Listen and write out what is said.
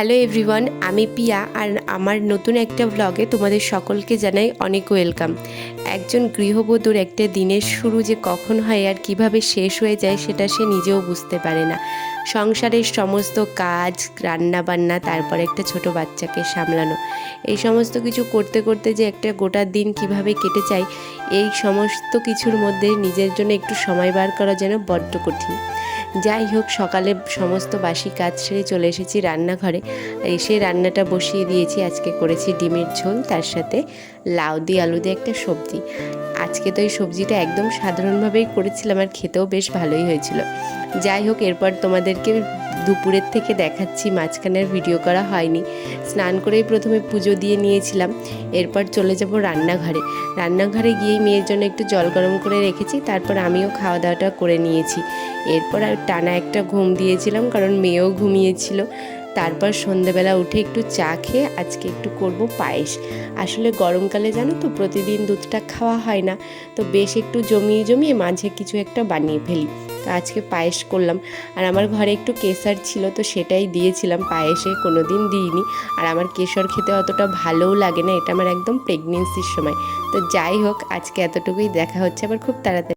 Hello everyone, আমি পিয়া আর আমার নতুন একটা ব্লগে তোমাদের সকলকে জানাই অনেক ওয়েলকাম। একজন গৃহবধূর একটা দিনের শুরু যে কখন হয় আর কিভাবে শেষ হয়ে যায় সেটা সে নিজেও বুঝতে পারে না। সংসারের সমস্ত কাজ, রান্না বান্না, তারপর একটা ছোট বাচ্চাকে সামলানো, এই সমস্ত কিছু করতে করতে যে একটা গোটা দিন কিভাবে কেটে যায়, এই সমস্ত কিছুর মধ্যে নিজের জন্য একটু সময় বার করা যেন বড্ড কঠিন। যাই হোক, সকালে সমস্ত বাসি কাজ সেরে চলে এসেছি রান্নাঘরে। এসে রান্নাটা বসিয়ে দিয়েছি। আজকে করেছি ডিমের ঝোল, তার সাথে লাউ দিয়ে আলু দিয়ে একটা সবজি। আজকে তো এই সবজিটা একদম সাধারণভাবেই করেছিলাম আর খেতেও বেশ ভালোই হয়েছিল। যাই হোক, এরপর তোমাদেরকে দুপুরের থেকে দেখাচ্ছি, মাঝখানের ভিডিও করা হয়নি। স্নান করেই প্রথমে পুজো দিয়ে নিয়েছিলাম, এরপর চলে যাব রান্নাঘরে। রান্নাঘরে গিয়েই মেয়ের জন্য একটু জল গরম করে রেখেছি, তারপর আমিও খাওয়া দাওয়াটা করে নিয়েছি। এরপর আর টানা একটা ঘুম দিয়েছিলাম, কারণ মেয়েও ঘুমিয়েছিল। তারপর সন্ধেবেলা উঠে একটু চা খেয়ে আজকে একটু করব পায়েস। আসলে গরমকালে জানো তো, প্রতিদিন দুধটা খাওয়া হয় না, তো বেশ একটু জমিয়ে জমিয়ে মাঝে কিছু একটা বানিয়ে ফেলি। তো আজকে পায়েস করলাম। আর আমার ঘরে একটু কেশর ছিল, তো সেটাই দিয়েছিলাম পায়েসে, কোনো দিন দিইনি। আর আমার কেশর খেতে অতটা ভালোও লাগে না, এটা আমার একদম প্রেগনেন্সির সময়। তো যাই হোক, আজকে এতটুকুই। দেখা হচ্ছে আবার খুব তাড়াতাড়ি।